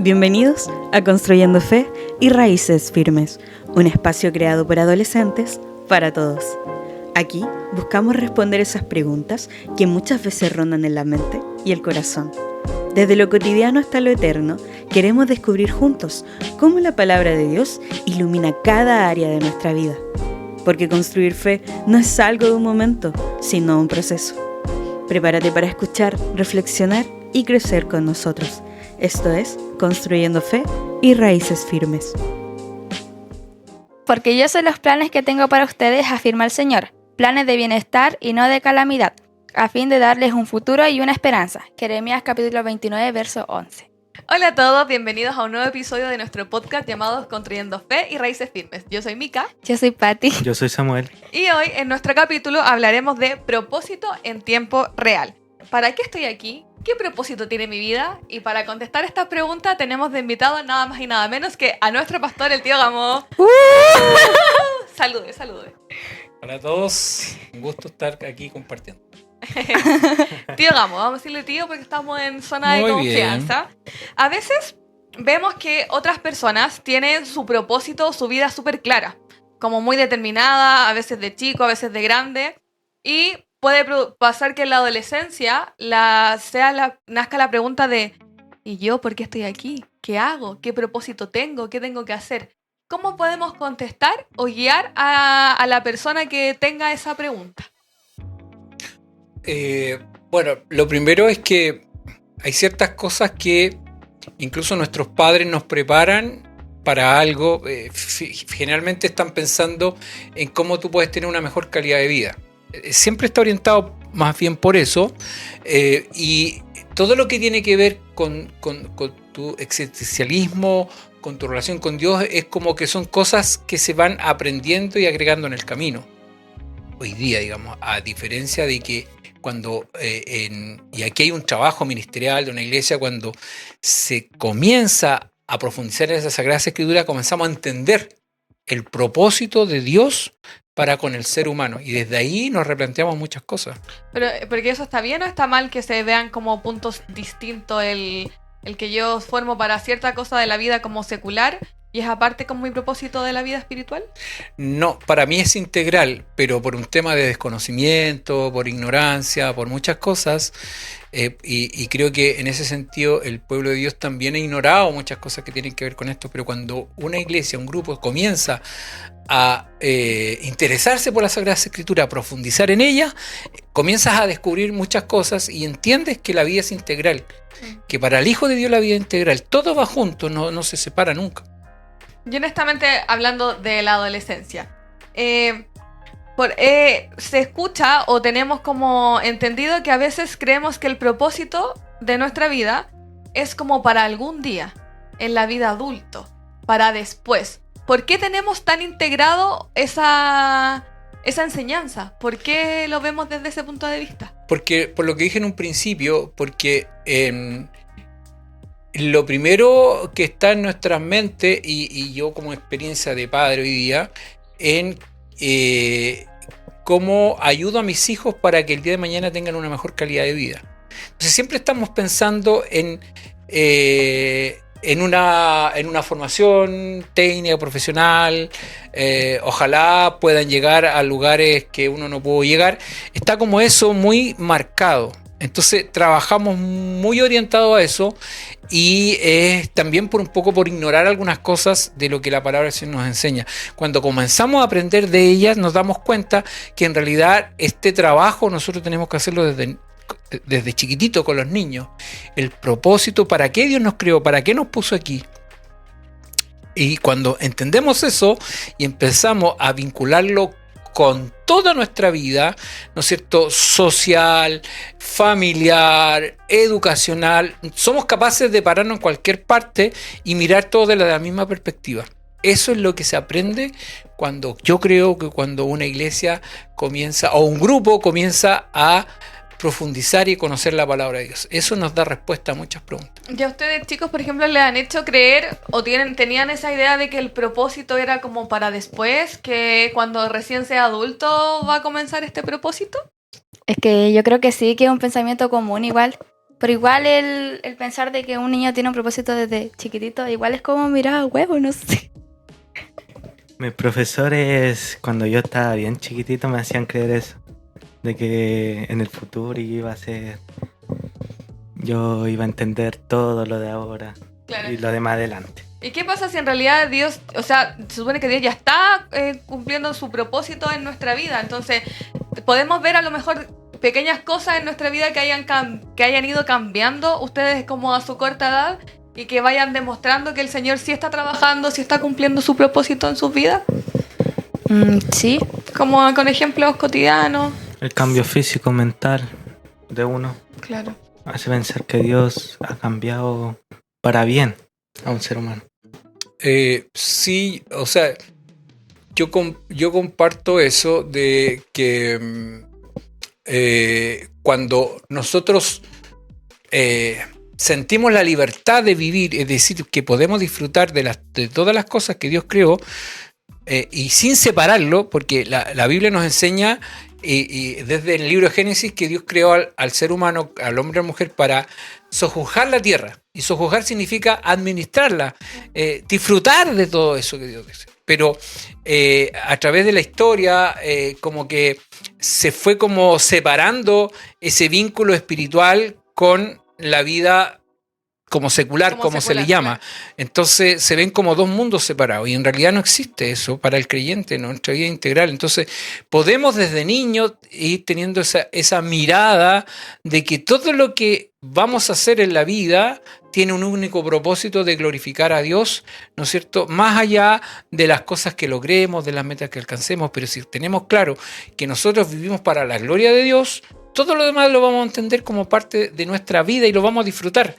Bienvenidos a Construyendo Fe y Raíces Firmes, un espacio creado por adolescentes para todos. Aquí buscamos responder esas preguntas que muchas veces rondan en la mente y el corazón. Desde lo cotidiano hasta lo eterno, queremos descubrir juntos cómo la palabra de Dios ilumina cada área de nuestra vida. Porque construir fe no es algo de un momento, sino un proceso. Prepárate para escuchar, reflexionar y crecer con nosotros. Esto es Construyendo Fe y Raíces Firmes. Porque yo sé los planes que tengo para ustedes, afirma el Señor, planes de bienestar y no de calamidad, a fin de darles un futuro y una esperanza. Jeremías capítulo 29, verso 11. Hola a todos, bienvenidos a un nuevo episodio de nuestro podcast llamado Construyendo Fe y Raíces Firmes. Yo soy Mika. Yo soy Patti. Yo soy Samuel. Y hoy en nuestro capítulo hablaremos de propósito en tiempo real. ¿Para qué estoy aquí? ¿Qué propósito tiene mi vida? Y para contestar esta pregunta tenemos de invitado nada más y nada menos que a nuestro pastor, el tío Gamo. Salude. Hola a todos, un gusto estar aquí compartiendo. Tío Gamo, vamos a decirle tío porque estamos en zona de Muy confianza. A veces vemos que otras personas tienen su propósito, su vida súper clara, como muy determinada, a veces de chico, a veces de grande, y puede pasar que en la adolescencia nazca la pregunta de ¿y yo por qué estoy aquí? ¿Qué hago? ¿Qué propósito tengo? ¿Qué tengo que hacer? ¿Cómo podemos contestar o guiar a la persona que tenga esa pregunta? Bueno, lo primero es que hay ciertas cosas que incluso nuestros padres nos preparan para algo. Generalmente están pensando en cómo tú puedes tener una mejor calidad de vida. Siempre está orientado más bien por eso, y todo lo que tiene que ver con tu existencialismo, con tu relación con Dios, es como que son cosas que se van aprendiendo y agregando en el camino. Hoy día, digamos, a diferencia de que cuando, y aquí hay un trabajo ministerial de una iglesia, cuando se comienza a profundizar en esa Sagrada Escritura, comenzamos a entender el propósito de Dios para con el ser humano, y desde ahí nos replanteamos muchas cosas. Pero, ¿porque eso está bien o está mal que se vean como puntos distintos el que yo formo para cierta cosa de la vida como secular y es aparte como mi propósito de la vida espiritual? No, para mí es integral, pero por un tema de desconocimiento, por ignorancia, por muchas cosas, y creo que en ese sentido el pueblo de Dios también ha ignorado muchas cosas que tienen que ver con esto, pero cuando una iglesia, un grupo comienza a interesarse por la Sagrada Escritura, a profundizar en ella, comienzas a descubrir muchas cosas y entiendes que la vida es integral, que para el Hijo de Dios la vida es integral, todo va junto, no se separa nunca. Yo honestamente, hablando de la adolescencia, se escucha o tenemos como entendido que a veces creemos que el propósito de nuestra vida es como para algún día, en la vida adulto, para después. ¿Por qué tenemos tan integrado esa enseñanza? ¿Por qué lo vemos desde ese punto de vista? Porque, por lo que dije en un principio, porque lo primero que está en nuestras mentes, y yo como experiencia de padre hoy día, en cómo ayudo a mis hijos para que el día de mañana tengan una mejor calidad de vida. Entonces siempre estamos pensando en una formación técnica, profesional, ojalá puedan llegar a lugares que uno no pudo llegar. Está como eso muy marcado. Entonces trabajamos muy orientado a eso, y también por un poco por ignorar algunas cosas de lo que la palabra del Señor nos enseña. Cuando comenzamos a aprender de ellas, nos damos cuenta que en realidad este trabajo nosotros tenemos que hacerlo desde chiquitito con los niños. El propósito, para qué Dios nos creó, para qué nos puso aquí. Y cuando entendemos eso y empezamos a vincularlo con toda nuestra vida, ¿no es cierto?, social, familiar, educacional, somos capaces de pararnos en cualquier parte y mirar todo desde la misma perspectiva. Eso es lo que se aprende yo creo que cuando una iglesia comienza, o un grupo comienza a profundizar y conocer la palabra de Dios. Eso nos da respuesta a muchas preguntas. ¿Ya ustedes, chicos, por ejemplo, les han hecho creer o tenían esa idea de que el propósito era como para después, que cuando recién sea adulto va a comenzar este propósito? Es que yo creo que sí, que es un pensamiento común igual. Pero igual el pensar de que un niño tiene un propósito desde chiquitito, igual es como mirar a huevo, no sé. Mis profesores, cuando yo estaba bien chiquitito, me hacían creer eso. De que en el futuro yo iba a entender todo lo de ahora. Claro. Y lo de más adelante. ¿Y qué pasa si en realidad Dios, o sea, se supone que Dios ya está cumpliendo su propósito en nuestra vida? Entonces, podemos ver a lo mejor pequeñas cosas en nuestra vida que hayan ido cambiando ustedes como a su corta edad y que vayan demostrando que el Señor sí está trabajando, sí está cumpliendo su propósito en sus vidas, Sí. como con ejemplos cotidianos. El cambio físico, mental de uno Claro. hace pensar que Dios ha cambiado para bien a un ser humano. Sí, o sea, yo comparto eso de que cuando nosotros sentimos la libertad de vivir, es decir, que podemos disfrutar de todas las cosas que Dios creó, y sin separarlo, porque la Biblia nos enseña, y desde el libro de Génesis, que Dios creó al ser humano, al hombre y a la mujer, para sojuzgar la tierra. Y sojuzgar significa administrarla, disfrutar de todo eso que Dios dice. Pero a través de la historia, como que se fue como separando ese vínculo espiritual con la vida como secular, como se le llama. Claro. Entonces se ven como dos mundos separados y en realidad no existe eso para el creyente, ¿no? Nuestra vida integral. Entonces podemos desde niños ir teniendo esa mirada de que todo lo que vamos a hacer en la vida tiene un único propósito de glorificar a Dios, ¿no es cierto? Más allá de las cosas que logremos, de las metas que alcancemos, pero si tenemos claro que nosotros vivimos para la gloria de Dios, todo lo demás lo vamos a entender como parte de nuestra vida y lo vamos a disfrutar.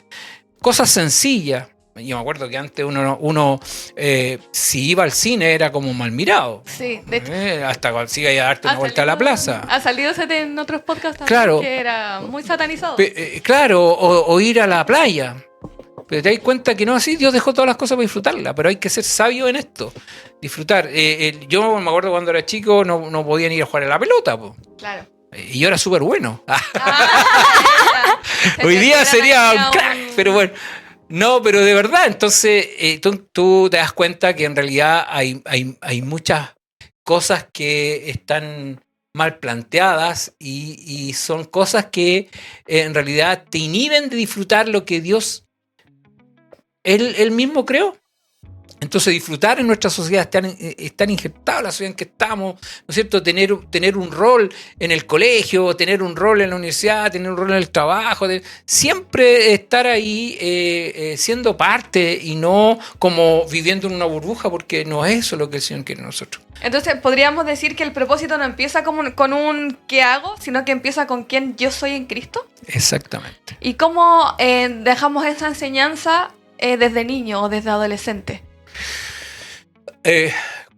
Cosas sencillas. Yo me acuerdo que antes uno si iba al cine era como mal mirado. Sí, de hecho. Hasta cuando siga a darte una vuelta a la plaza. Ha salido en otros podcasts también, Claro. que era muy satanizado. Claro, o ir a la playa. Pero te das cuenta que no así, Dios dejó todas las cosas para disfrutarla, pero hay que ser sabio en esto. Disfrutar. Yo me acuerdo cuando era chico no podían ir a jugar a la pelota, po. Claro. Y yo era súper bueno. Se Hoy día te sería era un crack, pero bueno. No, pero de verdad, entonces tú te das cuenta que en realidad hay muchas cosas que están mal planteadas y son cosas que en realidad te inhiben de disfrutar lo que Dios él mismo creó. Entonces disfrutar en nuestra sociedad, estar injertado en la sociedad en que estamos, ¿no es cierto? Tener un rol en el colegio, tener un rol en la universidad, tener un rol en el trabajo, siempre estar ahí siendo parte y no como viviendo en una burbuja, porque no es eso lo que el Señor quiere de nosotros. Entonces, podríamos decir que el propósito no empieza con un ¿qué hago?, sino que empieza con quién yo soy en Cristo. Exactamente. ¿Y cómo dejamos esa enseñanza desde niño o desde adolescente?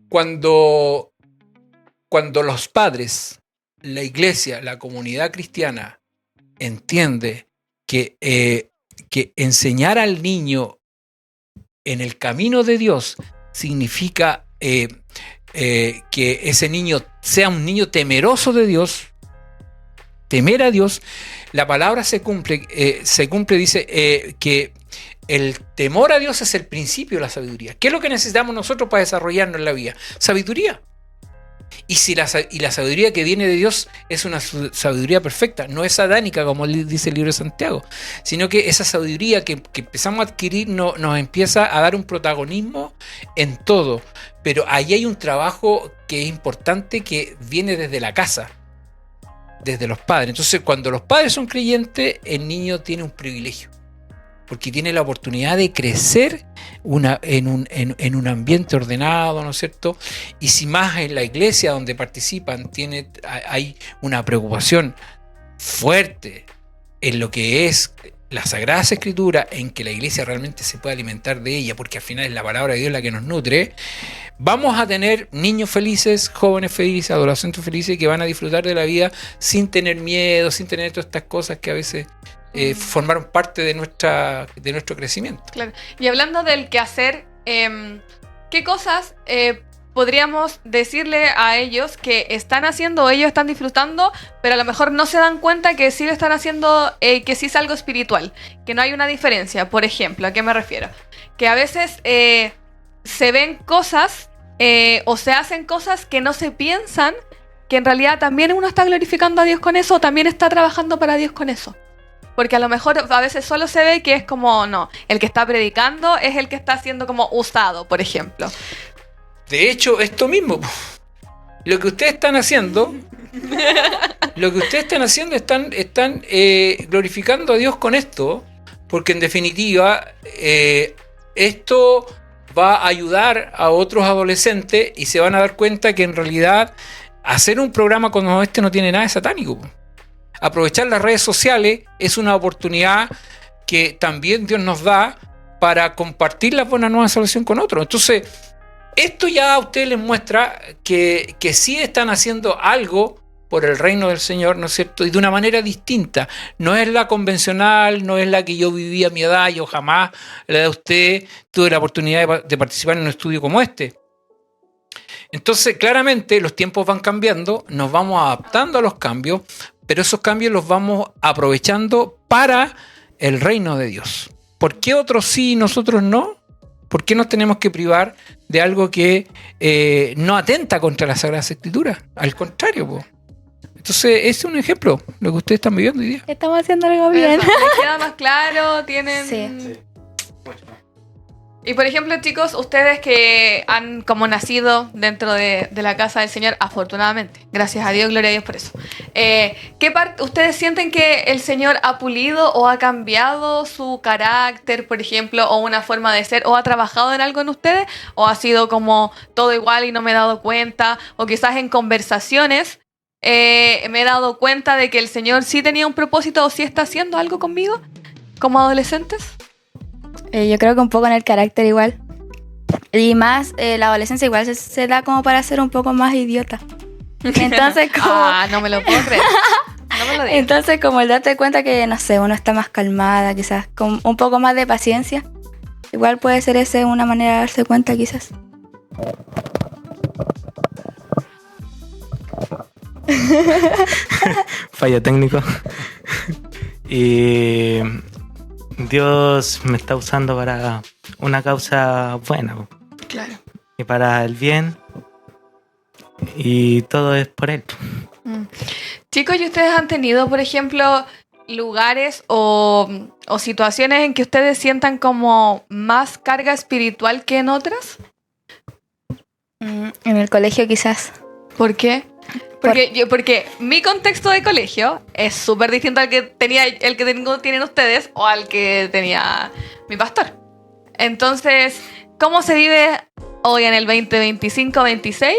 Cuando los padres, la iglesia, la comunidad cristiana entiende que enseñar al niño en el camino de Dios significa que ese niño sea un niño temeroso de Dios, temer a Dios, la palabra se cumple, dice que el temor a Dios es el principio de la sabiduría. ¿Qué es lo que necesitamos nosotros para desarrollarnos en la vida? Sabiduría. Y la sabiduría que viene de Dios es una sabiduría perfecta, no es adánica como dice el libro de Santiago, sino que esa sabiduría que empezamos a adquirir nos empieza a dar un protagonismo en todo. Pero ahí hay un trabajo que es importante que viene desde la casa, desde los padres. Entonces, cuando los padres son creyentes, el niño tiene un privilegio, porque tiene la oportunidad de crecer en un ambiente ordenado, ¿no es cierto? Y si más en la iglesia donde participan hay una preocupación fuerte en lo que es las Sagradas Escrituras, en que la iglesia realmente se pueda alimentar de ella, porque al final es la palabra de Dios la que nos nutre, vamos a tener niños felices, jóvenes felices, adolescentes felices, que van a disfrutar de la vida sin tener miedo, sin tener todas estas cosas que a veces formaron parte de nuestro crecimiento. Claro. Y hablando del quehacer, ¿qué cosas podríamos decirle a ellos que están haciendo, ellos están disfrutando, pero a lo mejor no se dan cuenta que sí lo están haciendo, que sí es algo espiritual, que no hay una diferencia. Por ejemplo, ¿a qué me refiero? Que a veces se ven cosas o se hacen cosas que no se piensan, que en realidad también uno está glorificando a Dios con eso, o también está trabajando para Dios con eso. Porque a lo mejor a veces solo se ve que es como, no, el que está predicando es el que está siendo como usado, por ejemplo. De hecho, esto mismo, lo que ustedes están haciendo, están glorificando a Dios con esto, porque en definitiva, esto va a ayudar a otros adolescentes y se van a dar cuenta que en realidad hacer un programa como este no tiene nada de satánico. Aprovechar las redes sociales es una oportunidad que también Dios nos da para compartir la buena nueva salvación con otros. Entonces, esto ya a ustedes les muestra que sí están haciendo algo por el reino del Señor, ¿no es cierto? Y de una manera distinta. No es la convencional, no es la que yo viví a mi edad, yo jamás, la de usted, tuve la oportunidad de participar en un estudio como este. Entonces, claramente, los tiempos van cambiando, nos vamos adaptando a los cambios, pero esos cambios los vamos aprovechando para el reino de Dios. ¿Por qué otros sí y nosotros no? ¿Por qué nos tenemos que privar de algo que no atenta contra las Sagradas Escrituras? Al contrario, po. Entonces, ese es un ejemplo, lo que ustedes están viviendo hoy día. Estamos haciendo algo bien. Eso, ¿les queda más claro? ¿Tienen...? Sí. Y por ejemplo, chicos, ustedes que han como nacido dentro de la casa del Señor, afortunadamente, gracias a Dios, gloria a Dios por eso. ¿Qué parte ustedes sienten que el Señor ha pulido o ha cambiado su carácter, por ejemplo, o una forma de ser, o ha trabajado en algo en ustedes, o ha sido como todo igual y no me he dado cuenta, o quizás en conversaciones me he dado cuenta de que el Señor sí tenía un propósito o sí está haciendo algo conmigo como adolescentes? Yo creo que un poco en el carácter igual. Y más, la adolescencia igual se da como para ser un poco más idiota. Entonces, como... no me lo puedo creer. No me lo digas. Entonces, como el darte cuenta que, no sé, uno está más calmada, quizás con un poco más de paciencia. Igual puede ser esa una manera de darse cuenta, quizás. Fallo técnico. Y Dios me está usando para una causa buena. Claro. Y para el bien. Y todo es por Él. Chicos, ¿y ustedes han tenido, por ejemplo, lugares o situaciones en que ustedes sientan como más carga espiritual que en otras? En el colegio quizás. ¿Por qué? Porque mi contexto de colegio es súper distinto al que tienen ustedes o al que tenía mi pastor. Entonces, ¿cómo se vive hoy en el 2025-26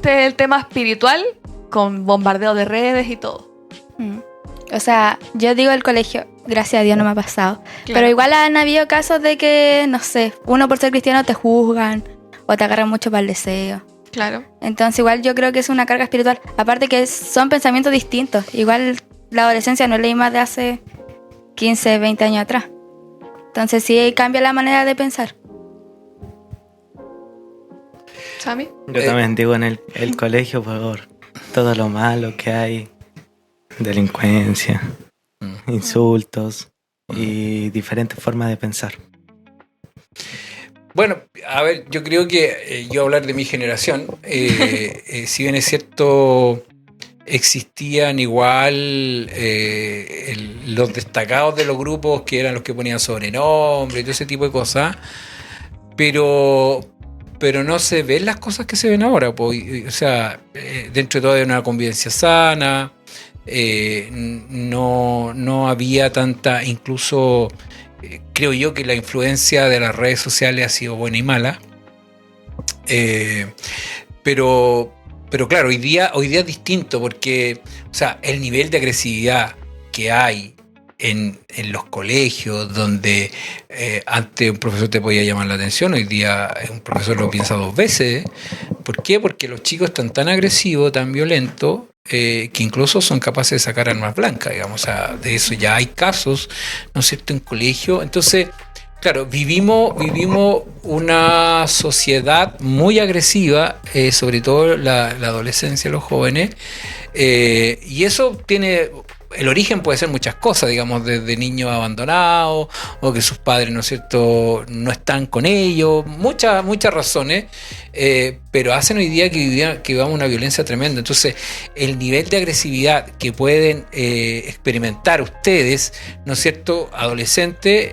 el tema espiritual con bombardeo de redes y todo? O sea, yo digo el colegio, gracias a Dios no me ha pasado. Claro. Pero igual han habido casos de que, no sé, uno por ser cristiano te juzgan o te agarran mucho para el deseo. Claro. Entonces igual yo creo que es una carga espiritual. Aparte que son pensamientos distintos. Igual la adolescencia no es la misma de hace 15, 20 años atrás. Entonces sí cambia la manera de pensar. ¿Sammy? Yo también digo en el colegio por todo lo malo que hay. Delincuencia, insultos y diferentes formas de pensar. Bueno, a ver, yo creo que yo hablar de mi generación, si bien es cierto, existían igual los destacados de los grupos que eran los que ponían sobrenombre y todo ese tipo de cosas, pero no se ven las cosas que se ven ahora, pues, o sea, dentro de todo hay una convivencia sana, no había tanta, incluso... creo yo que la influencia de las redes sociales ha sido buena y mala. Pero claro, hoy día es distinto porque, o sea, el nivel de agresividad que hay en los colegios, donde antes un profesor te podía llamar la atención, hoy día un profesor lo piensa 2 veces. ¿Por qué? Porque los chicos están tan agresivos, tan violentos, que incluso son capaces de sacar armas blancas, digamos. O sea, de eso ya hay casos, ¿no es cierto?, en colegio. Entonces, Claro, vivimos una sociedad muy agresiva, sobre todo la adolescencia, los jóvenes, y eso tiene... El origen puede ser muchas cosas, digamos, desde niños abandonados o que sus padres, ¿no es cierto?, no están con ellos, muchas razones, pero hacen hoy día que vivamos una violencia tremenda. Entonces, el nivel de agresividad que pueden experimentar ustedes, ¿no es cierto?, adolescentes,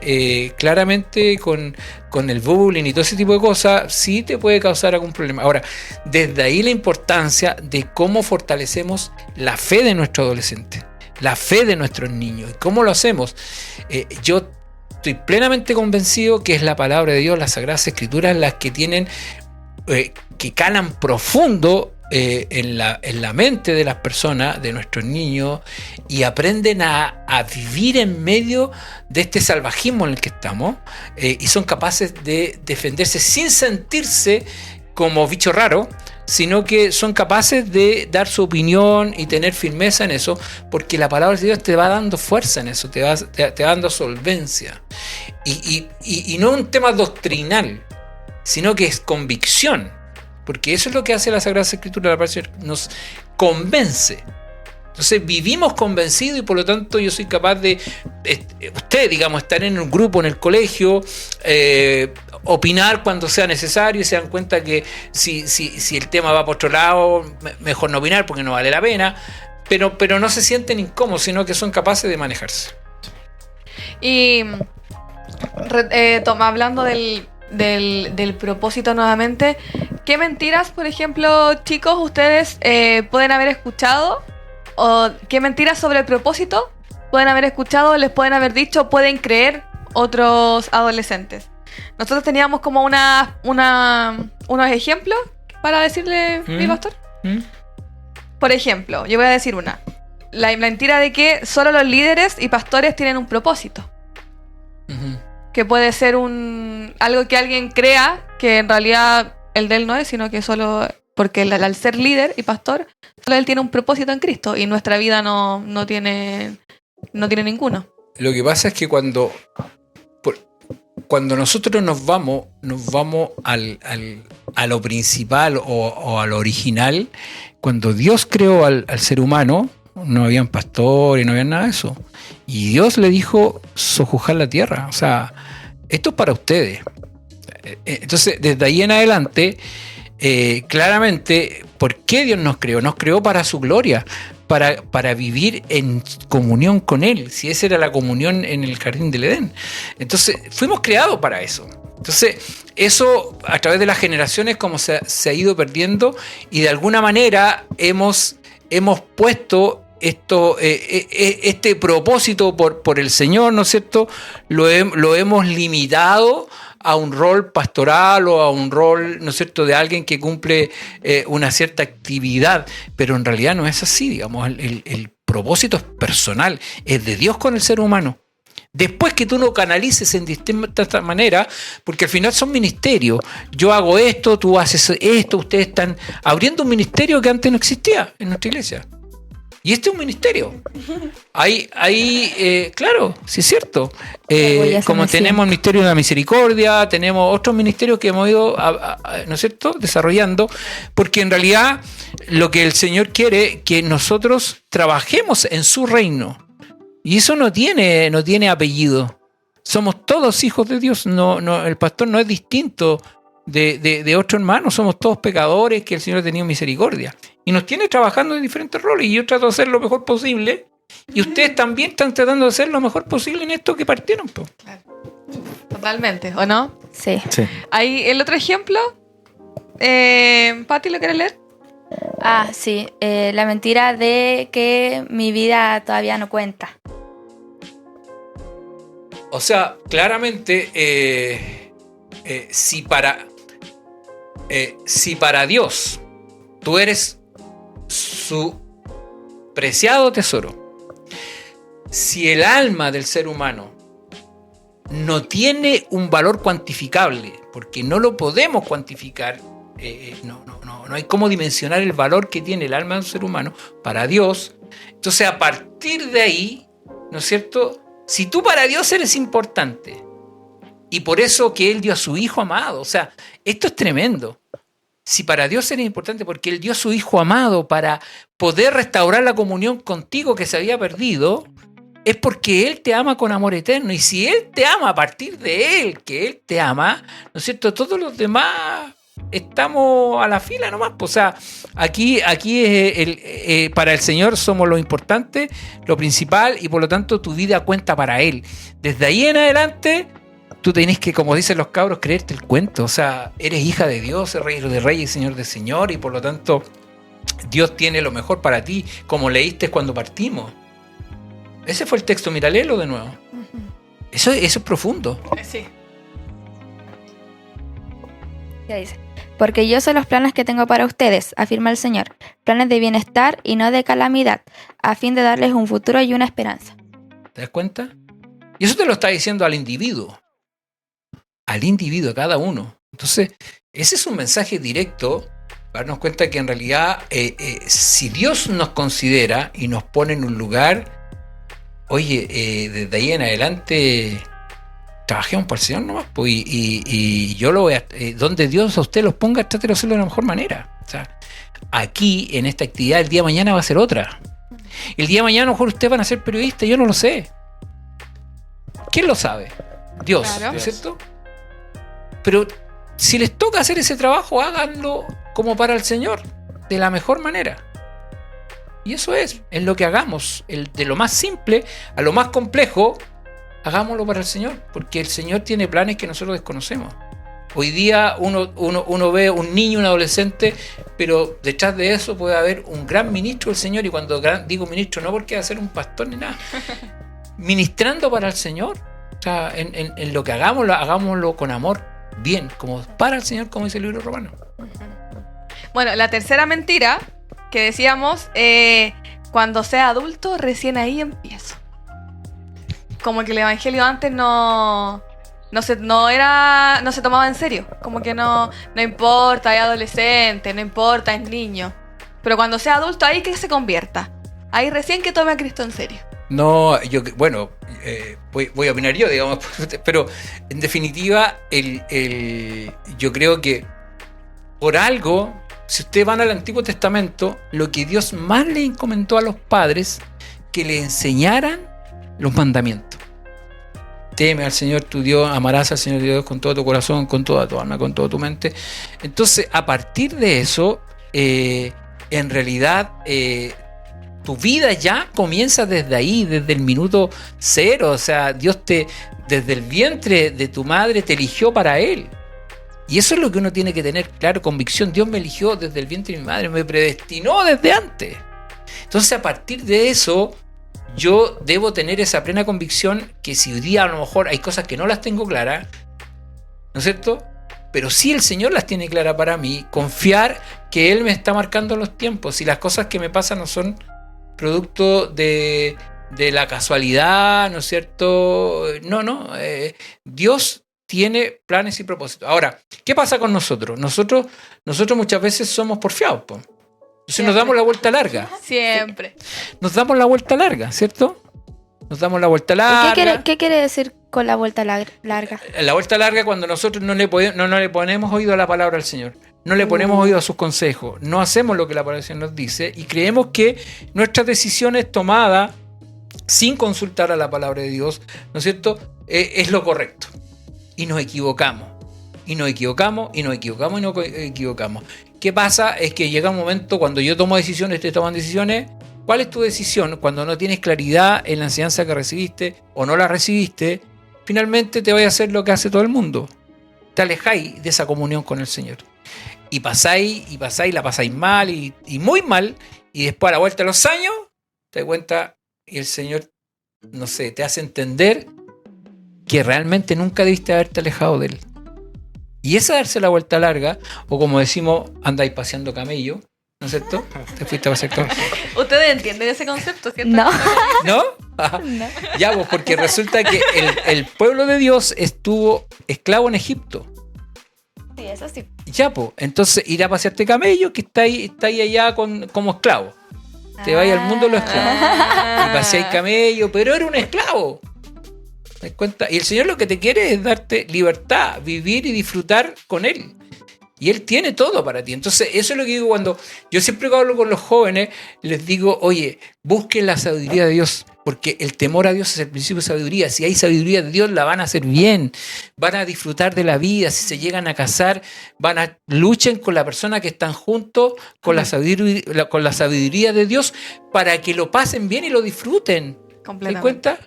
claramente con el bullying y todo ese tipo de cosas, sí te puede causar algún problema. Ahora, desde ahí la importancia de cómo fortalecemos la fe de nuestro adolescente, la fe de nuestros niños. ¿Y cómo lo hacemos? Yo estoy plenamente convencido que es la palabra de Dios, las Sagradas Escrituras, las que tienen, que calan profundo en la mente de las personas, de nuestros niños, y aprenden a vivir en medio de este salvajismo en el que estamos, y son capaces de defenderse sin sentirse como bicho raro, sino que son capaces de dar su opinión y tener firmeza en eso, porque la palabra de Dios te va dando fuerza en eso, te va dando solvencia. Y no un tema doctrinal, sino que es convicción, porque eso es lo que hace la Sagrada Escritura, la palabra nos convence. Entonces vivimos convencidos y por lo tanto yo soy capaz de, usted, digamos, estar en un grupo, en el colegio, opinar cuando sea necesario y se dan cuenta que si el tema va por otro lado, mejor no opinar porque no vale la pena, pero no se sienten incómodos, sino que son capaces de manejarse. Y hablando del propósito nuevamente, ¿qué mentiras, por ejemplo, chicos, ustedes pueden haber escuchado? ¿O qué mentiras sobre el propósito pueden haber escuchado, les pueden haber dicho, pueden creer otros adolescentes? Nosotros teníamos como unos ejemplos para decirle, mi pastor. Por ejemplo, yo voy a decir una. La mentira de que solo los líderes y pastores tienen un propósito. Que puede ser algo que alguien crea que en realidad el de él no es, sino que solo... Porque al ser líder y pastor, solo él tiene un propósito en Cristo y nuestra vida no tiene ninguno. Lo que pasa es que cuando nosotros nos vamos a lo principal o a lo original, cuando Dios creó al ser humano, no habían pastores, no había nada de eso. Y Dios le dijo sojujar la tierra. O sea, esto es para ustedes. Entonces, desde ahí en adelante... claramente, ¿por qué Dios nos creó? Nos creó para su gloria, para vivir en comunión con Él, si esa era la comunión en el jardín del Edén. Entonces, fuimos creados para eso. Entonces, eso a través de las generaciones como se ha ido perdiendo y de alguna manera hemos puesto este propósito por el Señor, ¿no es cierto? Lo hemos limitado a un rol pastoral o a un rol, ¿no es cierto?, de alguien que cumple una cierta actividad, pero en realidad no es así, digamos, el propósito es personal, es de Dios con el ser humano. Después que tú lo canalices en distintas maneras, porque al final son ministerios, yo hago esto, tú haces esto, ustedes están abriendo un ministerio que antes no existía en nuestra iglesia. Y este es un ministerio. Claro, sí es cierto. Como tenemos el Ministerio de la Misericordia, tenemos otros ministerios que hemos ido, ¿no es cierto?, desarrollando, porque en realidad lo que el Señor quiere que nosotros trabajemos en su reino. Y eso no tiene apellido. Somos todos hijos de Dios. No, el pastor no es distinto de otro hermano. Somos todos pecadores que el Señor ha tenido misericordia. Y nos tiene trabajando en diferentes roles. Y yo trato de hacer lo mejor posible. Y ustedes también están tratando de hacer lo mejor posible en esto que partieron. Claro. Totalmente, ¿o no? Sí. Ahí el otro ejemplo. Pati, ¿lo quieres leer? Sí. La mentira de que mi vida todavía no cuenta. O sea, claramente, si para Dios tú eres su preciado tesoro, si el alma del ser humano no tiene un valor cuantificable, porque no lo podemos cuantificar, no hay cómo dimensionar el valor que tiene el alma del ser humano para Dios, entonces a partir de ahí, ¿no es cierto?, si tú para Dios eres importante, Y por eso que Él dio a su Hijo amado. O sea, esto es tremendo. Si para Dios era importante porque Él dio a su Hijo amado para poder restaurar la comunión contigo que se había perdido, es porque Él te ama con amor eterno. Y si Él te ama a partir de Él, que Él te ama, ¿no es cierto? Todos los demás estamos a la fila nomás. O sea, aquí es para el Señor somos lo importante, lo principal, y por lo tanto tu vida cuenta para Él. Desde ahí en adelante, tú tenés que, como dicen los cabros, creerte el cuento. O sea, eres hija de Dios, rey de reyes y señor de señor, y por lo tanto Dios tiene lo mejor para ti, como leíste cuando partimos. Ese fue el texto, mira, léelo de nuevo. Eso es profundo. Sí. Ya dice, porque yo sé los planes que tengo para ustedes, afirma el Señor, planes de bienestar y no de calamidad, a fin de darles un futuro y una esperanza. ¿Te das cuenta? Y eso te lo está diciendo al individuo, a cada uno. Entonces, ese es un mensaje directo para darnos cuenta que en realidad, si Dios nos considera y nos pone en un lugar, oye, desde ahí en adelante trabajemos para el Señor nomás, pues, y yo lo voy a, donde Dios a usted los ponga, trate de hacerlo de la mejor manera. O sea, aquí en esta actividad el día de mañana va a ser otra. El día de mañana a lo mejor ustedes van a ser periodistas, yo no lo sé. ¿Quién lo sabe? Dios, Claro. ¿no es cierto? Pero si les toca hacer ese trabajo, háganlo como para el Señor, de la mejor manera. Y eso es lo que hagamos, de lo más simple a lo más complejo, hagámoslo para el Señor, porque el Señor tiene planes que nosotros desconocemos. Hoy día uno ve un niño, un adolescente, pero detrás de eso puede haber un gran ministro del Señor, y cuando digo ministro no porque va a ser un pastor ni nada, ministrando para el Señor. O sea, en lo que hagámoslo con amor, bien, como para el Señor, como dice el libro romano. Bueno, la tercera mentira que decíamos, cuando sea adulto, recién ahí empiezo. Como que el evangelio antes no se tomaba en serio. Como que no importa, es adolescente, no importa, es niño. Pero cuando sea adulto, ahí que se convierta. Ahí recién que tome a Cristo en serio. No, voy a opinar yo, digamos, pero en definitiva, yo creo que por algo, si ustedes van al Antiguo Testamento, lo que Dios más le encomendó a los padres, que le enseñaran los mandamientos. Teme al Señor tu Dios, amarás al Señor tu Dios con todo tu corazón, con toda tu alma, con toda tu mente. Entonces, a partir de eso, en realidad, tu vida ya comienza desde ahí, desde el minuto cero. O sea, Dios desde el vientre de tu madre te eligió para Él. Y eso es lo que uno tiene que tener claro, convicción. Dios me eligió desde el vientre de mi madre, me predestinó desde antes. Entonces, a partir de eso, yo debo tener esa plena convicción que si hoy día a lo mejor hay cosas que no las tengo claras, ¿no es cierto? Pero sí el Señor las tiene claras para mí. Confiar que Él me está marcando los tiempos y las cosas que me pasan no son producto de la casualidad, ¿no es cierto? No. Dios tiene planes y propósitos. Ahora, ¿qué pasa con nosotros? Nosotros muchas veces somos porfiados, po. Entonces nos damos la vuelta larga. Siempre. Nos damos la vuelta larga, ¿cierto? Nos damos la vuelta ¿Y larga. qué quiere decir con la vuelta larga? La vuelta larga cuando nosotros no le ponemos oído a la palabra del Señor. No le ponemos oído a sus consejos. No hacemos lo que la palabra del Señor nos dice y creemos que nuestras decisiones tomadas sin consultar a la palabra de Dios, ¿no es cierto?, es lo correcto. Y nos equivocamos. Y nos equivocamos. ¿Qué pasa? Es que llega un momento cuando yo tomo decisiones, te toman decisiones. ¿Cuál es tu decisión? Cuando no tienes claridad en la enseñanza que recibiste o no la recibiste, finalmente te vas a hacer lo que hace todo el mundo. Te alejáis de esa comunión con el Señor. Y pasáis, la pasáis mal y muy mal. Y después a la vuelta de los años, te das cuenta y el Señor, no sé, te hace entender que realmente nunca debiste haberte alejado de Él. Y esa darse la vuelta larga, o como decimos, andáis paseando camello, ¿no es cierto? Te fuiste a pasear camello. ¿Ustedes entienden ese concepto, cierto? No. ¿No? No. Ya, pues porque resulta que el pueblo de Dios estuvo esclavo en Egipto. Sí, eso sí. Ya, pues, entonces ir a pasearte camello, que está ahí allá como esclavo. Te vais al mundo de los esclavos. Y paseáis camello, pero era un esclavo. ¿Te das cuenta? Y el Señor lo que te quiere es darte libertad, vivir y disfrutar con Él. Y Él tiene todo para ti. Entonces, eso es lo que digo cuando yo siempre hablo con los jóvenes, les digo, oye, busquen la sabiduría de Dios, porque el temor a Dios es el principio de sabiduría. Si hay sabiduría de Dios, la van a hacer bien, van a disfrutar de la vida. Si se llegan a casar, luchen con la persona que están juntos, con la sabiduría de Dios, para que lo pasen bien y lo disfruten. ¿Te das cuenta?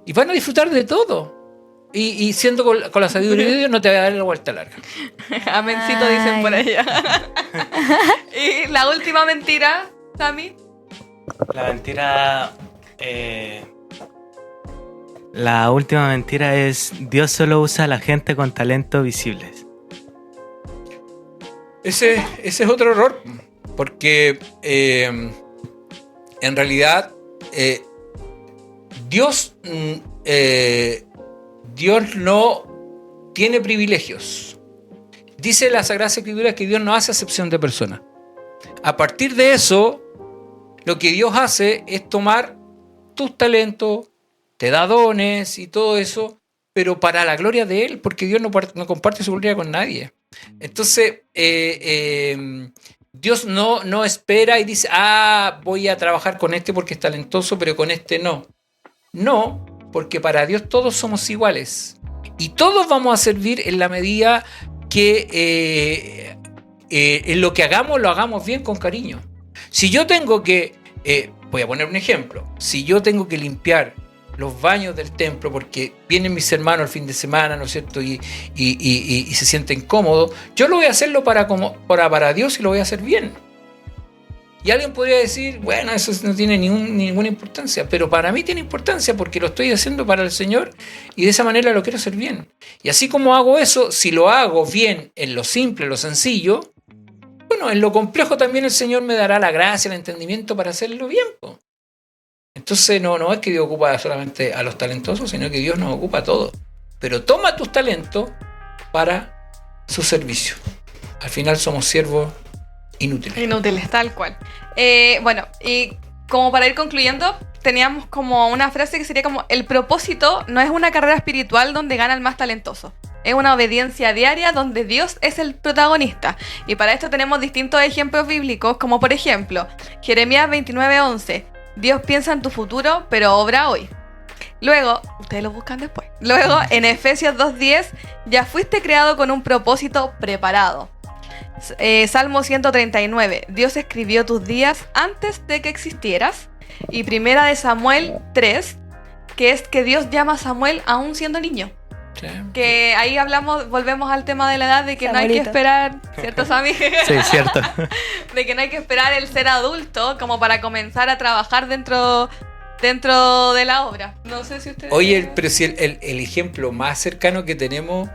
Y van a disfrutar de todo. Y siendo con la sabiduría de Dios no te va a dar la vuelta larga. Amencito dicen por allá. Y la última mentira, Sammy. La última mentira es: Dios solo usa a la gente con talento visibles. Ese es otro error, porque en realidad Dios no tiene privilegios. Dice la Sagrada Escritura que Dios no hace acepción de personas. A partir de eso, lo que Dios hace es tomar tus talentos, te da dones y todo eso, pero para la gloria de Él, porque Dios no comparte su gloria con nadie. Entonces, Dios no espera y dice, voy a trabajar con este porque es talentoso, pero con este no. No, porque para Dios todos somos iguales y todos vamos a servir en la medida que en lo que hagamos, lo hagamos bien, con cariño. Si yo tengo que, voy a poner un ejemplo, si yo tengo que limpiar los baños del templo porque vienen mis hermanos el fin de semana, ¿no es cierto? Y se sienten cómodos, yo lo voy a hacerlo para Dios y lo voy a hacer bien. Y alguien podría decir, bueno, eso no tiene ninguna importancia, pero para mí tiene importancia porque lo estoy haciendo para el Señor y de esa manera lo quiero hacer bien. Y así como hago eso, si lo hago bien en lo simple, en lo sencillo, bueno, en lo complejo también el Señor me dará la gracia, el entendimiento para hacerlo bien, po. Entonces no es que Dios ocupa solamente a los talentosos, sino que Dios nos ocupa a todos. Pero toma tus talentos para su servicio. Al final somos siervos inútiles, tal cual. Bueno, y como para ir concluyendo, teníamos como una frase que sería como: el propósito no es una carrera espiritual donde gana el más talentoso, es una obediencia diaria donde Dios es el protagonista. Y para esto tenemos distintos ejemplos bíblicos, como por ejemplo Jeremías 29:11: Dios piensa en tu futuro, pero obra hoy. Luego, ustedes lo buscan después. Luego, en Efesios 2:10, ya fuiste creado con un propósito preparado. Salmo 139, Dios escribió tus días antes de que existieras. Y Primera de Samuel 3, que es que Dios llama a Samuel aún siendo niño. Sí. Que ahí volvemos al tema de la edad, de que no hay que esperar, ¿cierto, Sammy? Sí, cierto. De que no hay que esperar el ser adulto como para comenzar a trabajar dentro de la obra. No sé si ustedes... Oye, pero si el ejemplo más cercano que tenemos,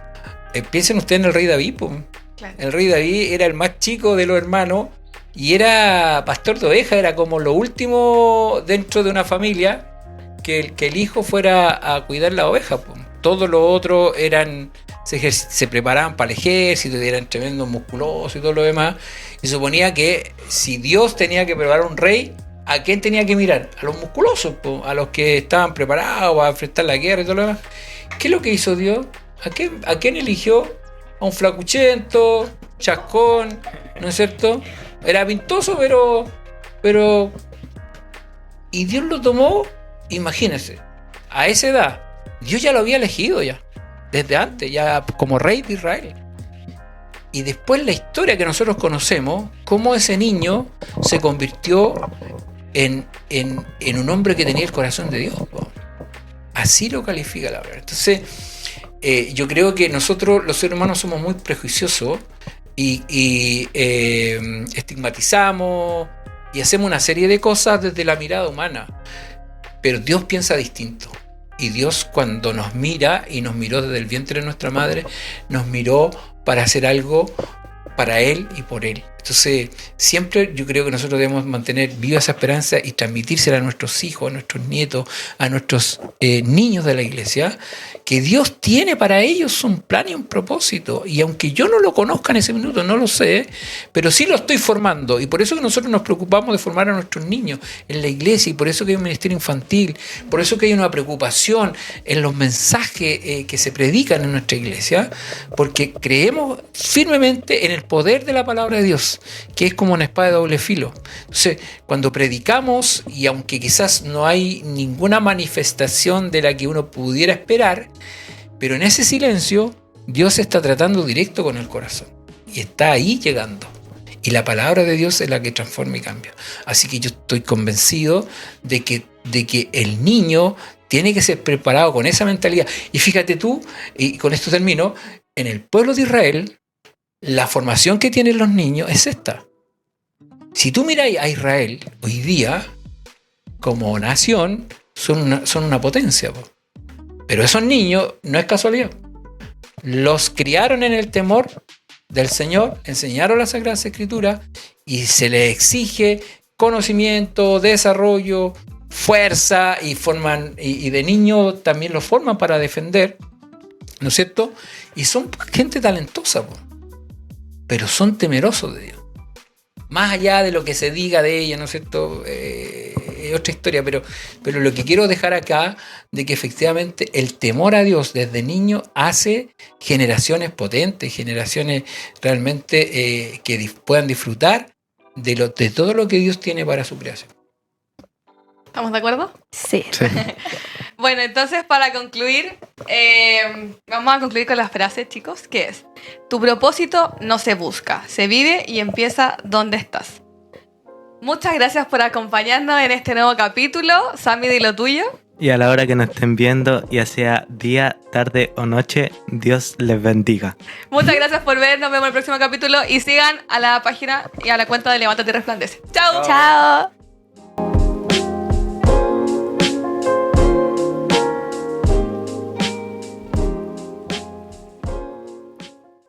piensen ustedes en el rey David, pues. Claro. El rey David era el más chico de los hermanos y era pastor de ovejas, era como lo último dentro de una familia que el hijo fuera a cuidar la oveja, pues. Todos los otros se preparaban para el ejército, eran tremendos musculosos y todo lo demás. Y suponía que si Dios tenía que preparar un rey, ¿a quién tenía que mirar? A los musculosos, po, a los que estaban preparados para enfrentar la guerra y todo lo demás. ¿Qué es lo que hizo Dios? ¿A quién eligió? A un flacuchento, chascón, ¿no es cierto? Era pintoso, pero... Y Dios lo tomó, imagínense, a esa edad. Dios ya lo había elegido ya, desde antes, ya como rey de Israel. Y después la historia que nosotros conocemos, cómo ese niño se convirtió en un hombre que tenía el corazón de Dios. Así lo califica la palabra. Entonces, yo creo que nosotros los seres humanos somos muy prejuiciosos y estigmatizamos y hacemos una serie de cosas desde la mirada humana. Pero Dios piensa distinto. Y Dios, cuando nos mira, y nos miró desde el vientre de nuestra madre, nos miró para hacer algo para Él y por Él. Entonces, siempre yo creo que nosotros debemos mantener viva esa esperanza y transmitírsela a nuestros hijos, a nuestros nietos, a nuestros niños de la iglesia, que Dios tiene para ellos un plan y un propósito. Y aunque yo no lo conozca en ese minuto, no lo sé, pero sí lo estoy formando. Y por eso que nosotros nos preocupamos de formar a nuestros niños en la iglesia, y por eso que hay un ministerio infantil, por eso que hay una preocupación en los mensajes que se predican en nuestra iglesia, porque creemos firmemente en el poder de la palabra de Dios, que es como una espada de doble filo. Entonces, cuando predicamos, y aunque quizás no hay ninguna manifestación de la que uno pudiera esperar, pero en ese silencio Dios está tratando directo con el corazón y está ahí llegando, y la palabra de Dios es la que transforma y cambia. Así que yo estoy convencido de que el niño tiene que ser preparado con esa mentalidad. Y fíjate tú, y con esto termino, en el pueblo de Israel la formación que tienen los niños es esta. Si tú miras a Israel hoy día como nación, son una potencia, po. Pero esos niños no es casualidad. Los criaron en el temor del Señor, enseñaron las Sagradas Escrituras y se les exige conocimiento, desarrollo, fuerza, y de niños también los forman para defender, ¿no es cierto? Y son gente talentosa, po, pero son temerosos de Dios. Más allá de lo que se diga de ella, ¿no es cierto? Es otra historia, pero lo que quiero dejar acá, de que efectivamente el temor a Dios desde niño hace generaciones potentes, generaciones realmente que puedan disfrutar de todo lo que Dios tiene para su creación. ¿Estamos de acuerdo? Sí. Bueno, entonces para concluir, vamos a concluir con las frases, chicos, que es: tu propósito no se busca, se vive y empieza donde estás. Muchas gracias por acompañarnos en este nuevo capítulo. Sammy, di lo tuyo. Y a la hora que nos estén viendo, ya sea día, tarde o noche, Dios les bendiga. Muchas gracias por ver, nos vemos en el próximo capítulo y sigan a la página y a la cuenta de Levántate y Resplandece. ¡Chao! Chao.